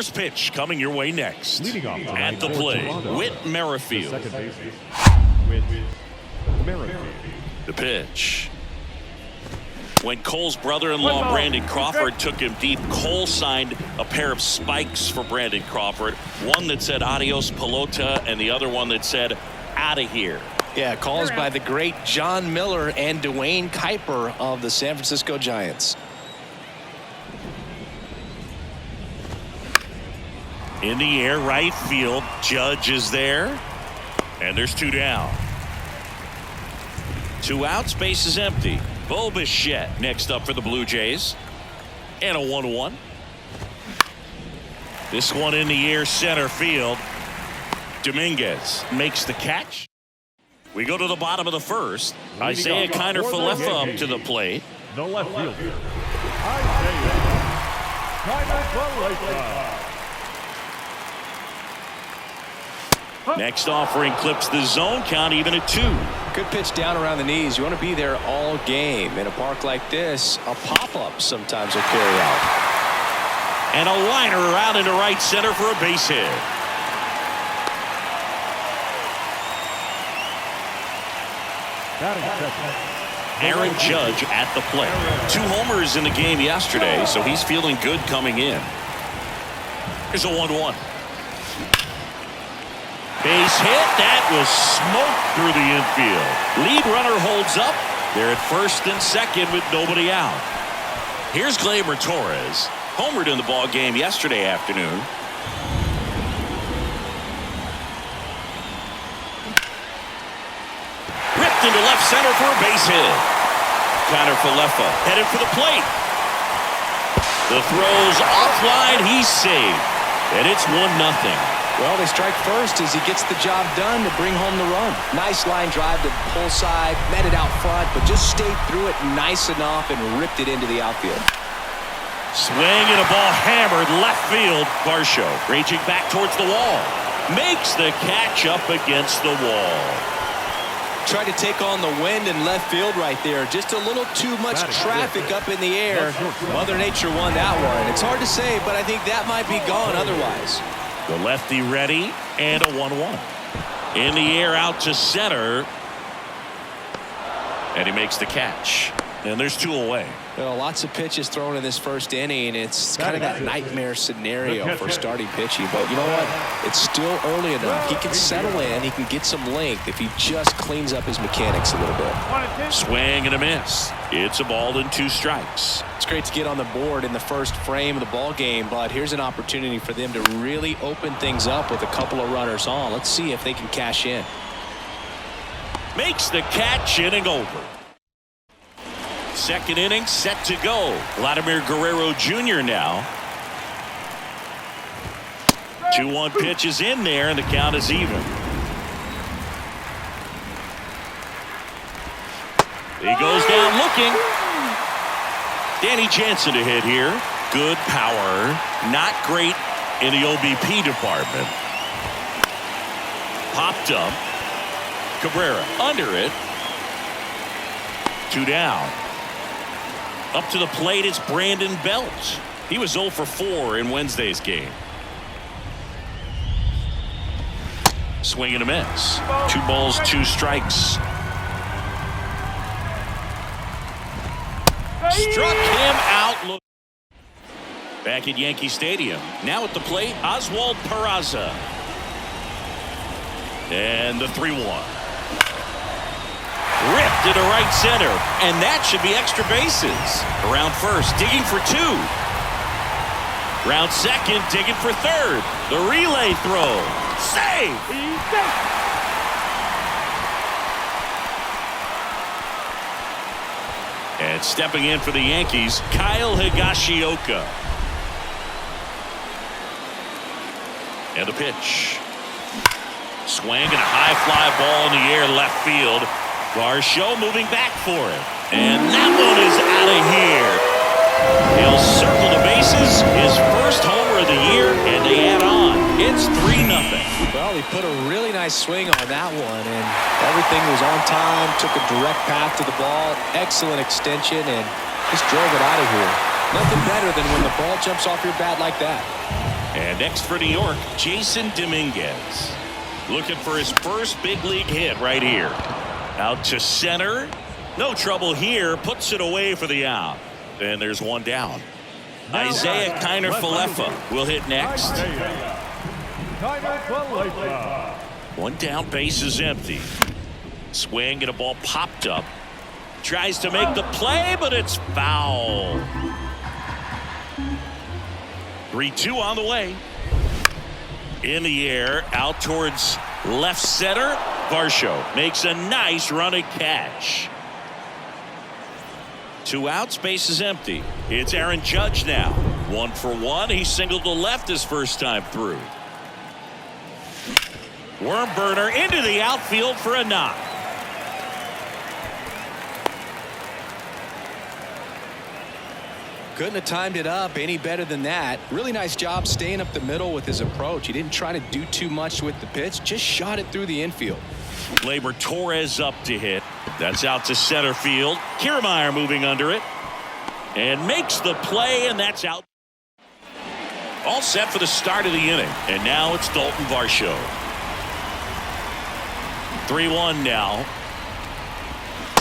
First pitch coming your way next. Leading off At the plate, Whit Merrifield. Second baseman, Whit Merrifield. The pitch. When Cole's brother-in-law, Brandon Crawford, took him deep, Cole signed a pair of spikes for Brandon Crawford. One that said adios pelota and the other one that said out of here. Yeah, calls by the great John Miller and Dwayne Kuiper of the San Francisco Giants. In the air, right field. Judge is there. And there's two down. Two outs, base is empty. Bo Bichette next up for the Blue Jays. And a 1-1. This one in the air, center field. Dominguez makes the catch. We go to the bottom of the first. Isaiah Kiner-Falefa up to the plate. The left fielder, Isaiah Kiner-Falefa. Next offering clips the zone count even at 2. Good pitch down around the knees. You want to be there all game. In a park like this, a pop-up sometimes will carry out. And a liner around into right center for a base hit. Aaron Judge at the plate. 2 homers in the game yesterday, so he's feeling good coming in. Here's a 1-1. Base hit. That was smoked through the infield. Lead runner holds up. They're at first and second with nobody out. Here's Gleyber Torres. Homered in the ball game yesterday afternoon. Ripped into left center for a base hit. Kiner-Falefa headed for the plate. The throw's offline. He's saved. And it's 1-0. Well, they strike first as he gets the job done to bring home the run. Nice line drive to the pull side, met it out front, but just stayed through it nice enough and ripped it into the outfield. Swing and a ball hammered left field. Varsho raging back towards the wall. Makes the catch up against the wall. Tried to take on the wind in left field right there. Just a little too much traffic up in the air. Mother Nature won that one. It's hard to say, but I think that might be gone otherwise. The lefty ready and a 1-1. In the air out to center. And he makes the catch. And there's 2 away. Well, lots of pitches thrown in this first inning. It's kind of that nightmare scenario for starting pitching. But you know what? It's still early enough. He can settle in. He can get some length if he just cleans up his mechanics a little bit. Swing and a miss. It's a ball and 2 strikes. It's great to get on the board in the first frame of the ball game, but here's an opportunity for them to really open things up with a couple of runners on. Let's see if they can cash in. Makes the catch, inning over. Second inning set to go. Vladimir Guerrero Jr. now. 2-1 pitch is in there and the count is even. He goes down looking. Danny Jansen to hit here. Good power. Not great in the OBP department. Popped up. Cabrera under it. 2 down. Up to the plate is Brandon Belt. He was 0 for 4 in Wednesday's game. Swing and a miss. 2 balls, 2 strikes. Struck him out. Back at Yankee Stadium. Now at the plate, Oswald Peraza. And the 3-1. Ripped into right center, and that should be extra bases. Around first, digging for 2. Round second, digging for 3rd. The relay throw. Save! And stepping in for the Yankees, Kyle Higashioka. And the pitch. Swing and a high fly ball in the air left field. Varsho moving back for it. And that one is out of here. He'll circle the bases. His first homer of the year, and they add on. It's 3-0. Well, he put a really nice swing on that one, and everything was on time. Took a direct path to the ball. Excellent extension, and just drove it out of here. Nothing better than when the ball jumps off your bat like that. And next for New York, Jason Dominguez. Looking for his first big league hit right here. Out to center. No trouble here. Puts it away for the out. And there's one down. Isaiah Kiner-Falefa will hit next. One down, base is empty. Swing and a ball popped up. Tries to make the play, but it's foul. 3-2 on the way. In the air, out towards left center. Varsho makes a nice running catch. 2 outs, base is empty. It's Aaron Judge now. 1 for 1. He singled to left his first time through. Worm burner into the outfield for a knock. Couldn't have timed it up any better than that. Really nice job staying up the middle with his approach. He didn't try to do too much with the pitch, just shot it through the infield. Gleyber Torres up to hit. That's out to center field. Kiermaier moving under it and makes the play, and that's out. All set for the start of the inning, and now it's Dalton Varsho. 3-1 now.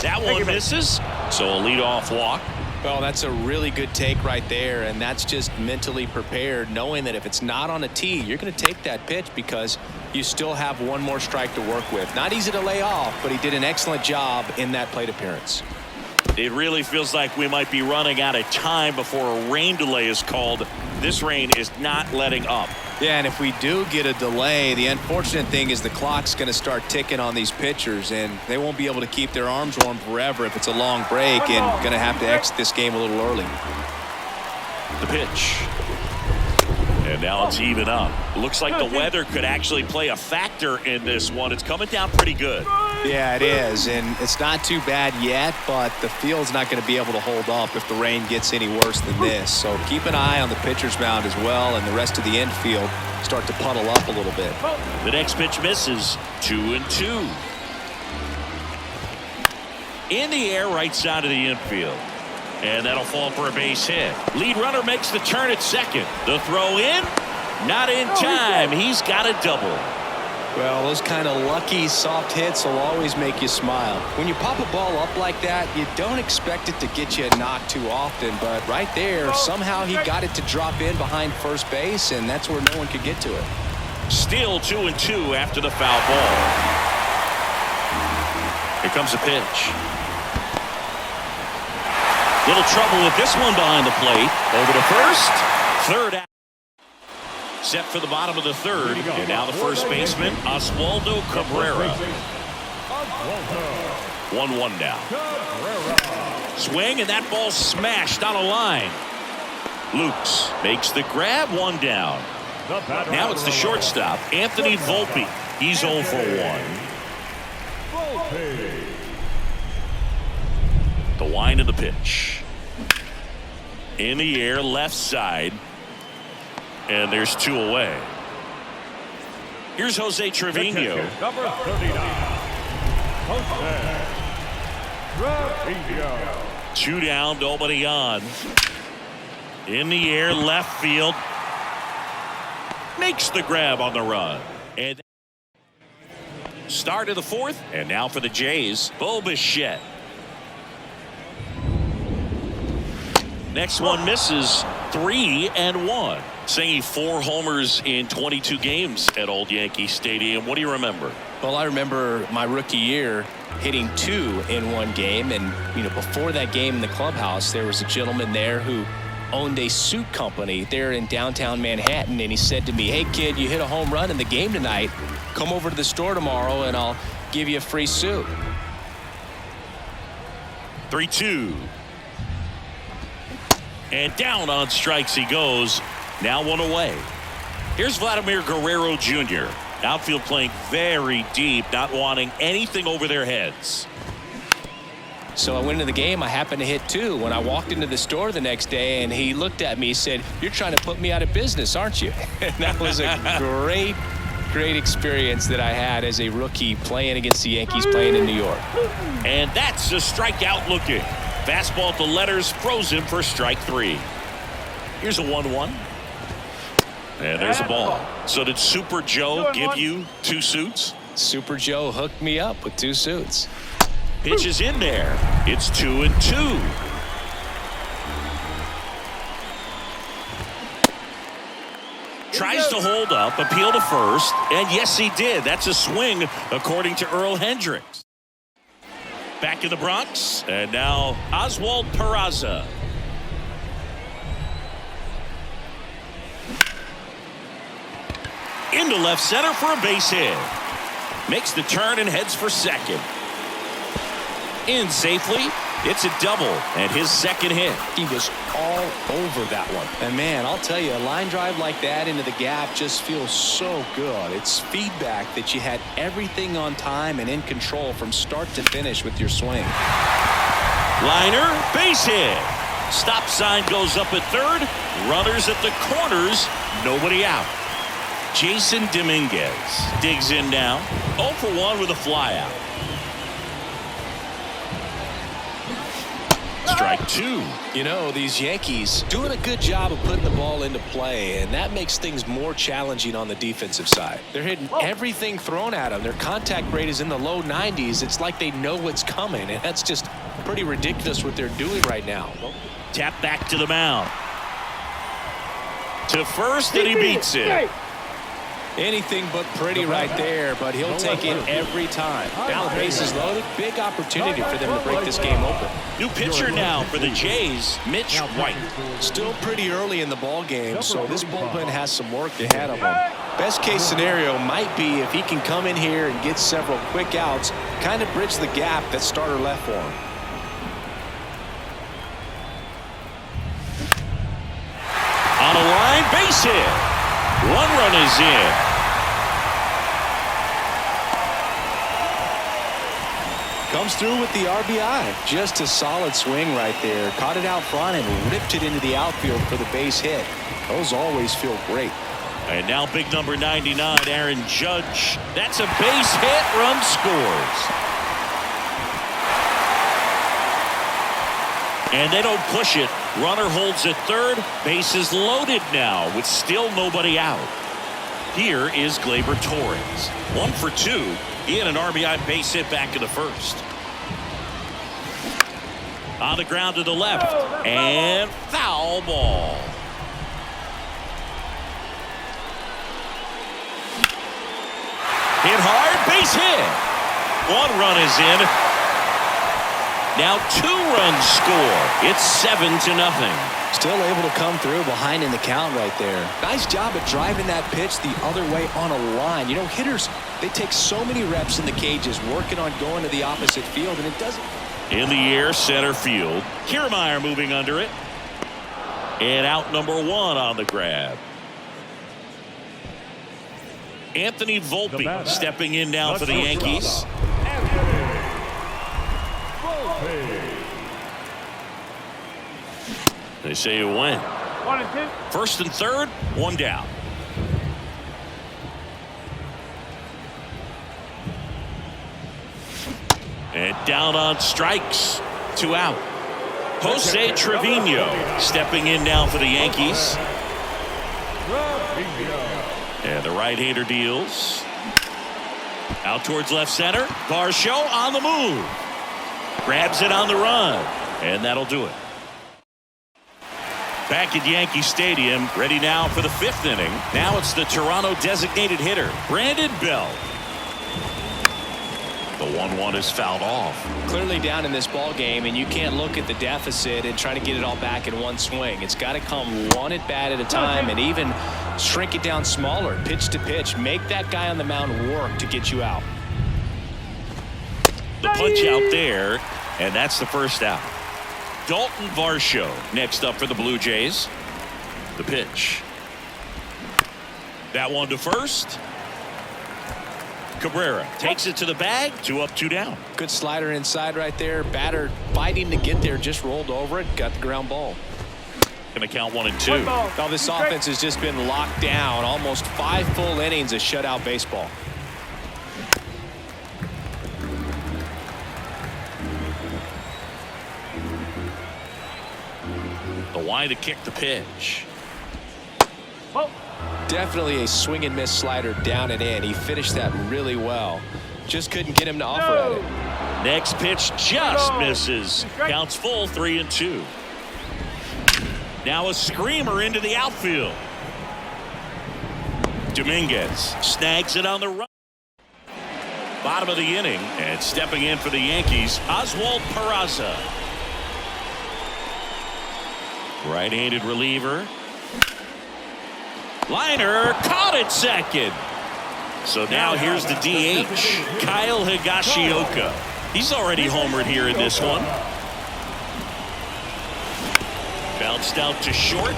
That one misses, so a leadoff walk. Well, that's a really good take right there, and that's just mentally prepared, knowing that if it's not on a tee, you're going to take that pitch because you still have one more strike to work with. Not easy to lay off, but he did an excellent job in that plate appearance. It really feels like we might be running out of time before a rain delay is called. This rain is not letting up. Yeah, and if we do get a delay, the unfortunate thing is the clock's going to start ticking on these pitchers, and they won't be able to keep their arms warm forever if it's a long break, and going to have to exit this game a little early. The pitch. And now it's even up. Looks like the weather could actually play a factor in this one. It's coming down pretty good. Yeah, it is, and it's not too bad yet, but the field's not going to be able to hold up if the rain gets any worse than this. So keep an eye on the pitcher's mound as well, and the rest of the infield start to puddle up a little bit. The next pitch misses. 2-2. In the air, right side of the infield. And that'll fall for a base hit. Lead runner makes the turn at second. The throw in, not in time. He's got a double. Well, those kind of lucky soft hits will always make you smile. When you pop a ball up like that, you don't expect it to get you a knock too often, but right there, somehow he got it to drop in behind first base, and that's where no one could get to it. Still 2-2 after the foul ball. Here comes the pitch. Little trouble with this one behind the plate. Over to first. Third out. Set for the bottom of the third. And now the first baseman, Oswaldo Cabrera. 1-1 now. Swing, and that ball smashed on a line. Lukes makes the grab. 1 down. Now it's the shortstop, Anthony Volpe. He's 0 for 1. The wind of the pitch. In the air, left side. And there's 2 away. Here's Jose Trevino. Number 39. Jose Trevino. 2 down, nobody on. In the air, left field. Makes the grab on the run. And start of the 4th. And now for the Jays, Bo Bichette. Next one misses. 3-1. Singing 4 homers in 22 games at Old Yankee Stadium. What do you remember? Well, I remember my rookie year hitting 2 in one game, and before that game in the clubhouse, there was a gentleman there who owned a suit company there in downtown Manhattan, and he said to me, "Hey kid, you hit a home run in the game tonight. Come over to the store tomorrow and I'll give you a free suit." 3-2. And down on strikes he goes. Now 1 away. Here's Vladimir Guerrero Jr. Outfield playing very deep, not wanting anything over their heads. So I went into the game. I happened to hit 2 when I walked into the store the next day, and he looked at me and said, "You're trying to put me out of business, aren't you?" And that was a great experience that I had as a rookie playing against the Yankees, playing in New York. And that's a strikeout looking. Fastball to letters, frozen for strike 3. Here's a 1-1. And there's a ball. So did Super Joe give you 2 suits? Super Joe hooked me up with 2 suits. Pitch is in there. It's 2-2. Tries to hold up, appeal to first, and yes, he did. That's a swing, according to Earl Hendricks. Back in the Bronx, and now Oswald Peraza. Into left center for a base hit. Makes the turn and heads for second. In safely. It's a double and his second hit. He was all over that one. And man, I'll tell you, a line drive like that into the gap just feels so good. It's feedback that you had everything on time and in control from start to finish with your swing. Liner, base hit. Stop sign goes up at third. Runners at the corners. Nobody out. Jason Dominguez digs in now. 0 for 1 with a flyout. Strike 2. You know, these Yankees doing a good job of putting the ball into play, and that makes things more challenging on the defensive side. They're hitting everything thrown at them. Their contact rate is in the low 90s. It's like they know what's coming, and that's just pretty ridiculous what they're doing right now. Tap back to the mound. To first, and he beats it. Anything but pretty right there, but he'll take it every time. Now the base is loaded. Big opportunity for them to break this game open. New pitcher now for the Jays, Mitch White. Still pretty early in the ball game, so this bullpen has some work ahead of him. Best case scenario might be if he can come in here and get several quick outs, kind of bridge the gap that starter left for him. On a line, base hit. 1 run is in. Comes through with the RBI. Just a solid swing right there. Caught it out front and ripped it into the outfield for the base hit. Those always feel great. And now big number 99, Aaron Judge. That's a base hit. Run scores. And they don't push it. Runner holds at third. Base is loaded now with still nobody out. Here is Gleyber Torres. 1 for 2. He had an RBI base hit back in the first. On the ground to the left. And foul ball. Hit hard. Base hit. 1 run is in. Now 2 runs score. It's 7-0. Still able to come through behind in the count right there. Nice job at driving that pitch the other way on a line. You know, hitters, they take so many reps in the cages working on going to the opposite field, and it doesn't. In the air, center field. Kiermaier moving under it. And out number 1 on the grab. Anthony Volpe stepping in now for the Yankees. They say you win. 1 and 2. First and third, 1 down. And down on strikes. 2 out. Jose Trevino stepping in now for the Yankees. And the right-hander deals. Out towards left center. Varsho on the move. Grabs it on the run. And that'll do it. Back at Yankee Stadium, ready now for the 5th inning. Now it's the Toronto designated hitter, Brandon Belt. The 1-1 is fouled off. Clearly down in this ball game, and you can't look at the deficit and try to get it all back in one swing. It's got to come 1 at bat at a time, and even shrink it down smaller, pitch to pitch. Make that guy on the mound work to get you out. The punch out there, and that's the first out. Dalton Varsho next up for the Blue Jays. The pitch. That one to first. Cabrera takes it to the bag. 2 up, 2 down. Good slider inside right there. Batter fighting to get there, just rolled over it, got the ground ball. Gonna count 1 and 2. Now this offense has just been locked down. Almost 5 full innings of shutout baseball. The wide to kick the pitch. Definitely a swing and miss slider down and in. He finished that really well. Just couldn't get him to offer at it. Next pitch just misses. Counts full, 3-2. Now a screamer into the outfield. Dominguez snags it on the run. Bottom of the inning, and stepping in for the Yankees, Oswald Peraza. Right-handed reliever. Liner caught at second. So now here's the DH, Kyle Higashioka. He's already homered here in this one. Bounced out to short.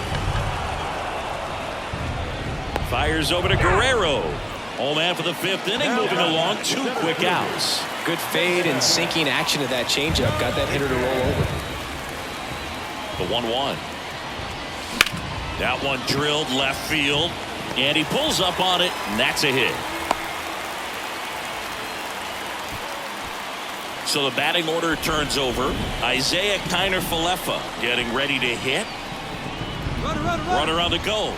Fires over to Guerrero. Home man for the 5th inning, moving along, 2 quick outs. Good fade and sinking action of that changeup. Got that hitter to roll over. The 1-1. That one drilled left field, and he pulls up on it, and that's a hit. So the batting order turns over. Isaiah Kiner-Falefa getting ready to hit. Runner on the go.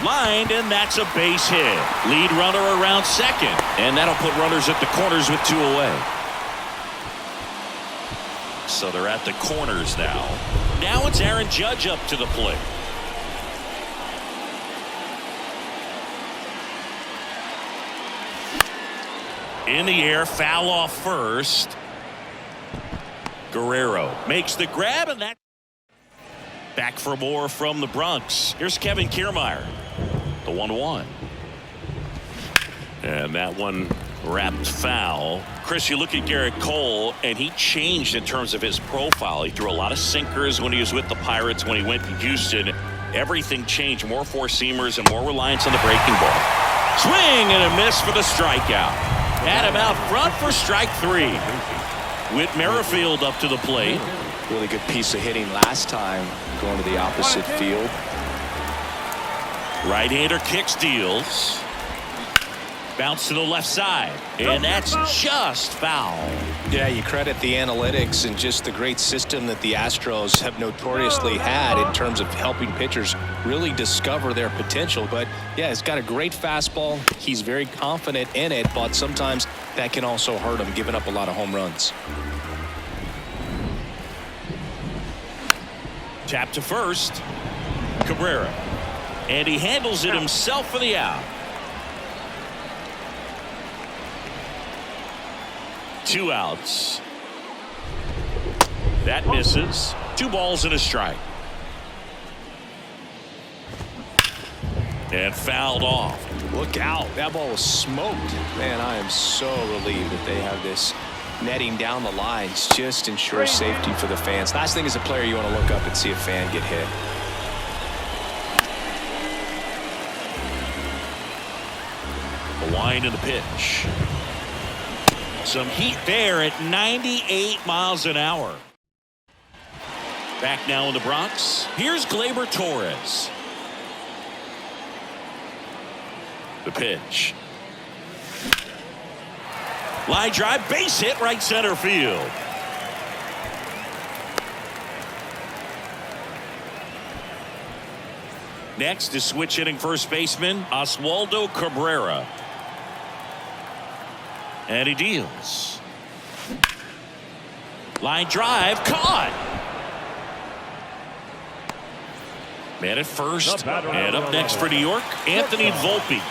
Lined, and that's a base hit. Lead runner around second, and that'll put runners at the corners with 2 away. So they're at the corners now. Now it's Aaron Judge up to the plate. In the air, foul off first. Guerrero makes the grab, and that back for more from the Bronx. Here's Kevin Kiermaier. The 1-1. And that one wrapped foul. Chris, you look at Garrett Cole, and he changed in terms of his profile. He threw a lot of sinkers when he was with the Pirates. When he went to Houston, everything changed. More four-seamers and more reliance on the breaking ball. Swing and a miss for the strikeout. Had him out front for strike 3. Whit Merrifield up to the plate. Really good piece of hitting last time, going to the opposite field. Right-hander kicks, deals. Bounce to the left side, and that's just foul. Yeah, you credit the analytics and just the great system that the Astros have notoriously had in terms of helping pitchers really discover their potential. But yeah, he's got a great fastball. He's very confident in it, but sometimes that can also hurt him, giving up a lot of home runs. Tap to first. Cabrera. And he handles it himself for the out. 2 outs. That misses. 2 balls and a strike. And fouled off. Look out. That ball was smoked. Man, I am so relieved that they have this netting down the lines. Just ensures safety for the fans. Last thing as a player, you want to look up and see a fan get hit. The wind of the pitch. Some heat there at 98 miles an hour. Back now in the Bronx. Here's Gleyber Torres. The pitch. Line drive, base hit, right center field. Next is switch hitting first baseman Oswaldo Cabrera. And he deals. Line drive, caught. Man at first. And up next for New York, Anthony Volpe.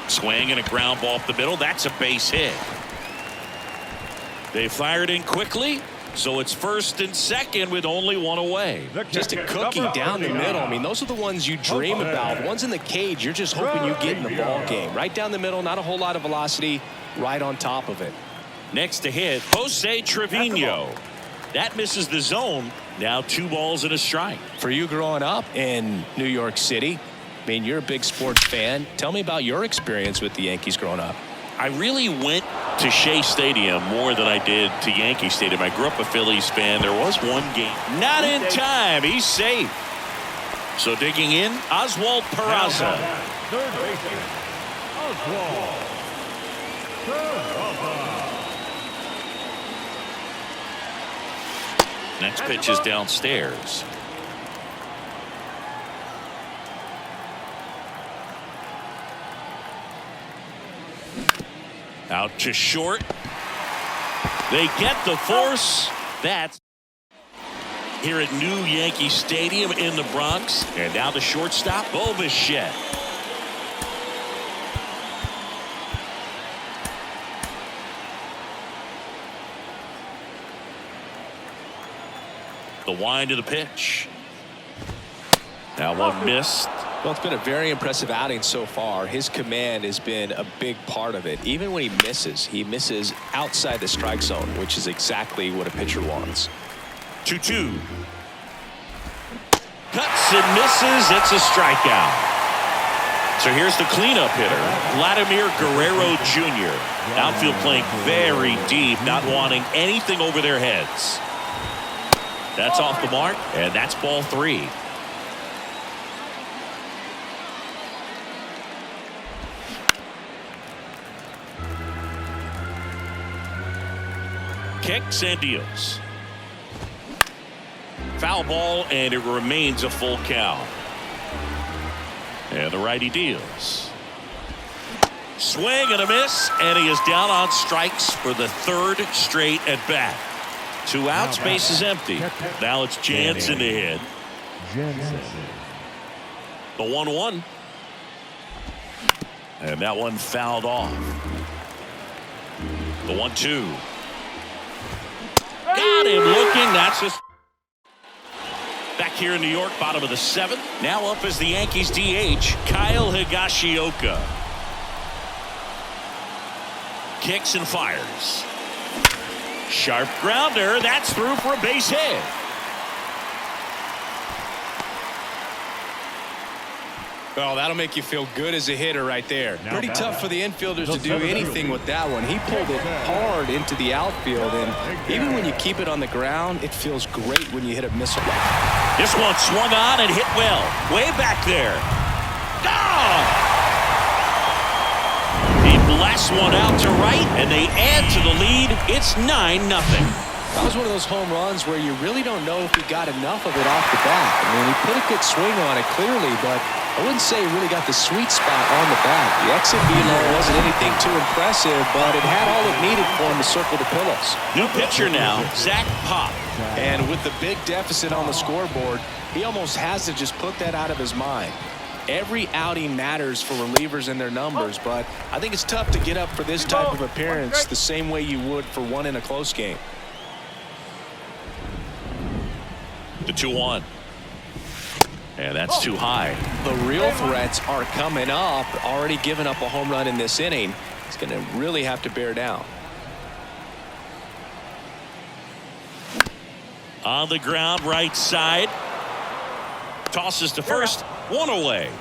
Swing and a ground ball up the middle. That's a base hit. They fired in quickly. So it's first and second with only 1 away. Just a cookie down the middle. I mean, those are the ones you dream about. Ones in the cage, you're just hoping you get in the ball game. Right down the middle, not a whole lot of velocity, right on top of it. Next to hit, Jose Trevino. That misses the zone. Now 2 balls and a strike. For you growing up in New York City, I mean, you're a big sports fan. Tell me about your experience with the Yankees growing up. I really went to Shea Stadium more than I did to Yankee Stadium. I grew up a Phillies fan. There was one game. Not in time. He's safe. So digging in, Oswald Peraza. Third baseman, Oswald Peraza. Next pitch is downstairs. Out to short. They get the force. That's here at New Yankee Stadium in the Bronx. And now the shortstop, Bichette. The wind of the pitch. Now one missed. Well, it's been a very impressive outing so far. His command has been a big part of it. Even when he misses outside the strike zone, which is exactly what a pitcher wants. 2-2. Cuts and misses. It's a strikeout. So here's the cleanup hitter, Vladimir Guerrero Jr. Outfield playing very deep, not wanting anything over their heads. That's off the mark, and that's ball 3. Kicks and deals. Foul ball, and it remains a full count. And the righty deals. Swing and a miss, and he is down on strikes for the 3rd straight at bat. 2 outs, base is empty. Now it's Jansen to hit. The 1-1. And that one fouled off. The 1-2. Got him looking. That's just back here in New York, bottom of the 7th. Now up as the Yankees DH, Kyle Higashioka. Kicks and fires. Sharp grounder. That's through for a base hit. Well, that'll make you feel good as a hitter right there. Pretty tough for the infielders to do anything with that one. He pulled it hard into the outfield, and even when you keep it on the ground, it feels great when you hit a missile. This one swung on and hit well. Way back there. Oh! He blasts one out to right, and they add to the lead. It's 9-0. That was one of those home runs where you really don't know if he got enough of it off the bat. I mean, he put a good swing on it clearly, but I wouldn't say he really got the sweet spot on the bat. The exit velo wasn't anything too impressive, but it had all it needed for him to circle the pillows. New pitcher now, Zach Pop. And with the big deficit on the scoreboard, he almost has to just put that out of his mind. Every outing matters for relievers and their numbers, but I think it's tough to get up for this type of appearance the same way you would for one in a close game. The 2-1. And that's too high. The real threats are coming up. Already given up a home run in this inning. He's going to really have to bear down. On the ground, right side. Tosses to first. 1 away.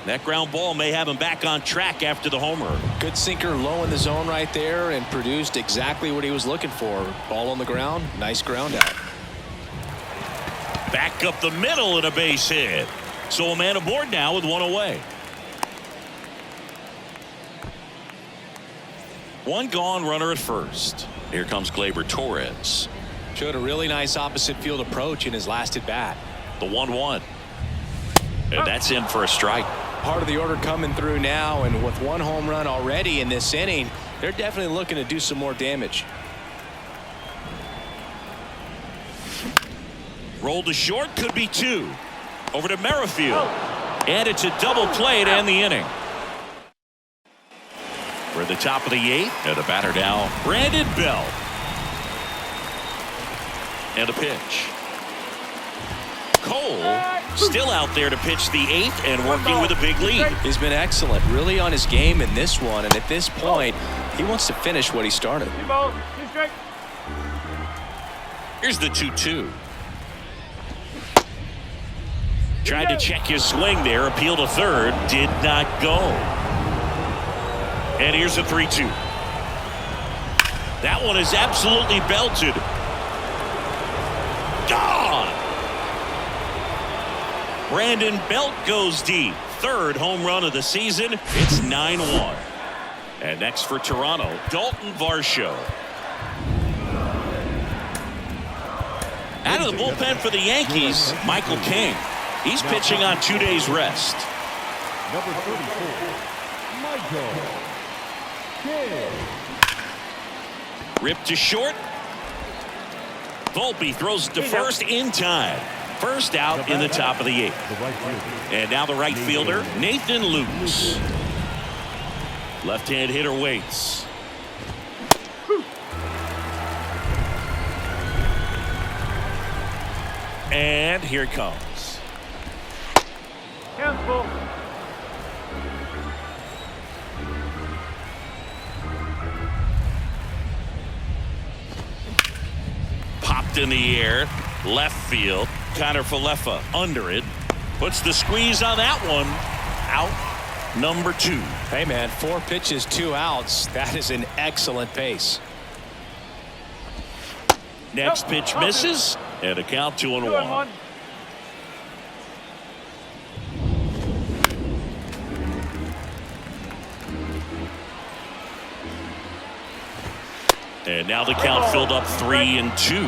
That ground ball may have him back on track after the homer. Good sinker low in the zone right there and produced exactly what he was looking for. Ball on the ground. Nice ground out. Back up the middle and a base hit. So a man aboard now with 1 away. 1 gone, runner at first. Here comes Gleyber Torres. Showed a really nice opposite field approach in his last at bat. The 1-1. And that's in for a strike. Part of the order coming through now, and with 1 home run already in this inning, they're definitely looking to do some more damage. Rolled to short, could be 2. Over to Merrifield. And it's a double play to end the inning. We're at the top of the 8th. And the batter now, Brandon Belt. And a pitch. Cole still out there to pitch the 8th and working with a big lead. He's been excellent, really on his game in this one. And at this point, he wants to finish what he started. Here's the 2-2. Tried to check his swing there, appeal to third, did not go. And here's a 3-2. That one is absolutely belted. Gone! Brandon Belt goes deep. 3rd home run of the season. It's 9-1. And next for Toronto, Dalton Varsho. Out of the bullpen for the Yankees, Michael King. He's pitching on 2 days rest. Number 34, Michael King. Ripped to short. Volpe throws it to first in time. First out in the top of the 8th. The right fielder. And now the right fielder, Nathan Lukes. Left-hand hitter waits. And here it comes. Cancel. Popped in the air. Left field. Connor Falefa under it. Puts the squeeze on that one. Out number 2. Hey, man, 4 pitches, 2 outs. That is an excellent pace. Next pitch misses. And a count 2-1. And now the count filled up 3-2.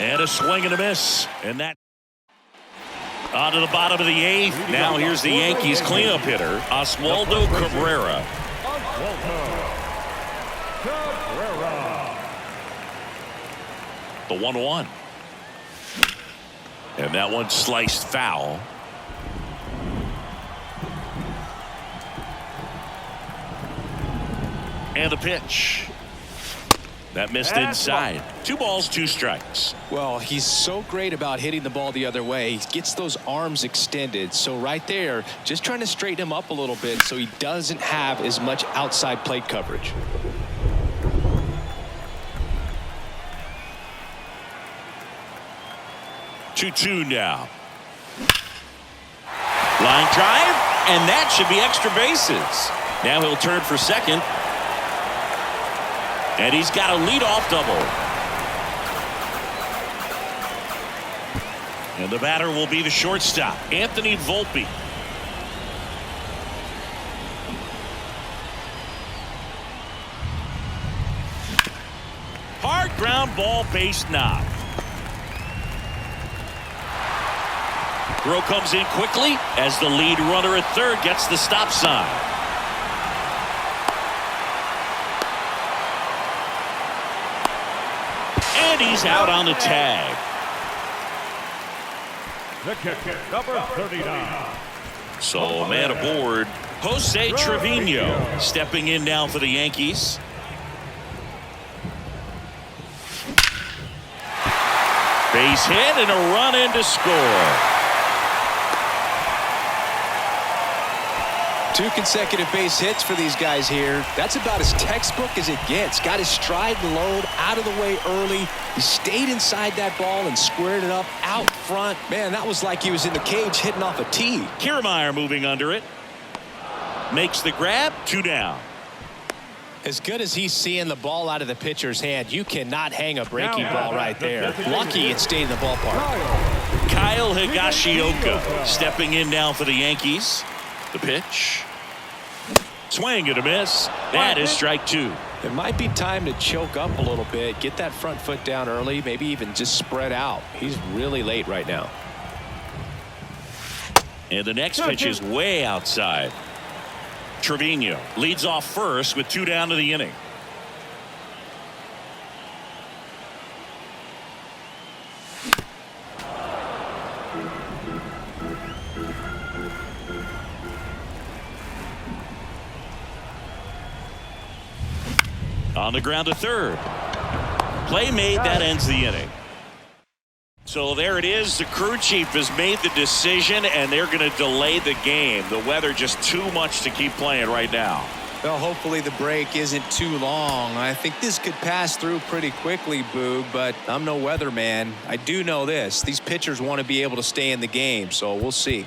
And a swing and a miss. And that on to the bottom of the 8th. Now here's the Yankees cleanup hitter, Oswaldo Cabrera. The 1-1. And that one sliced foul. And the pitch. That missed inside. 2 balls, 2 strikes. Well, he's so great about hitting the ball the other way. He gets those arms extended. So right there, just trying to straighten him up a little bit so he doesn't have as much outside plate coverage. Two now. Line drive, and that should be extra bases. Now he'll turn for second. And he's got a leadoff double. And the batter will be the shortstop, Anthony Volpe. Hard ground ball, base knock. Throw comes in quickly as the lead runner at third gets the stop sign. And he's out on the tag. The kicker, number 39. So man aboard, Jose Trevino stepping in now for the Yankees. Base hit and a run in to score. 2 consecutive base hits for these guys here. That's about as textbook as it gets. Got his stride and load out of the way early. He stayed inside that ball and squared it up out front. Man, that was like he was in the cage hitting off a tee. Kiermaier moving under it. Makes the grab, 2 down. As good as he's seeing the ball out of the pitcher's hand, you cannot hang a breaking ball right there. Lucky it stayed in the ballpark. Kyle Higashioka stepping in now for the Yankees. The pitch. Swing and a miss. That is strike 2. It might be time to choke up a little bit, get that front foot down early, maybe even just spread out. He's really late right now. And the next pitch is way outside. Trevino leads off first with 2 down to the inning. On the ground to third. Play made, that ends the inning. So there it is. The crew chief has made the decision, and they're going to delay the game. The weather just too much to keep playing right now. Well, hopefully the break isn't too long. I think this could pass through pretty quickly, Boog, but I'm no weatherman. I do know this. These pitchers want to be able to stay in the game, so we'll see.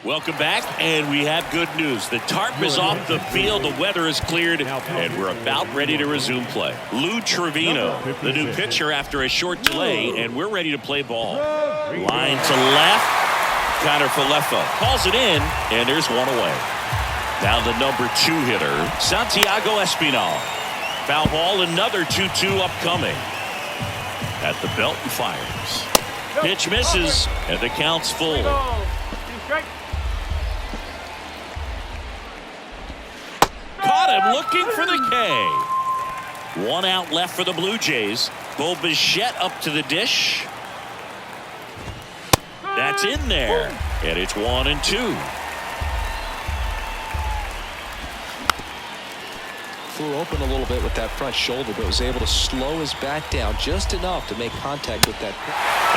Welcome back, and we have good news. The tarp is off the field, the weather is cleared, and we're about ready to resume play. Lou Trevino, the new pitcher after a short delay, and we're ready to play ball. Line to left, Connor Falefa calls it in, and there's one away. Now the number 2 hitter, Santiago Espinal. Foul ball, another 2-2 upcoming. At the belt and fires. Pitch misses, and the count's full. Caught him looking for the K. 1 out left for the Blue Jays. Bo Bichette up to the dish. That's in there. And it's 1-2. Flew open a little bit with that front shoulder, but was able to slow his bat down just enough to make contact with that.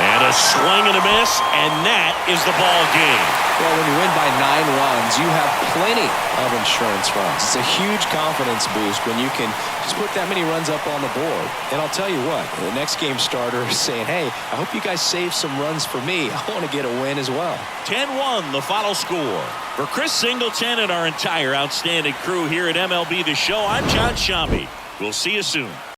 And a swing and a miss, and that is the ball game. Well, when you win by 9 runs, you have plenty of insurance runs. It's a huge confidence boost when you can just put that many runs up on the board. And I'll tell you what, the next game starter is saying, hey, I hope you guys save some runs for me. I want to get a win as well. 10-1 the final score. For Chris Singleton and our entire outstanding crew here at MLB The Show, I'm John Shambi. We'll see you soon.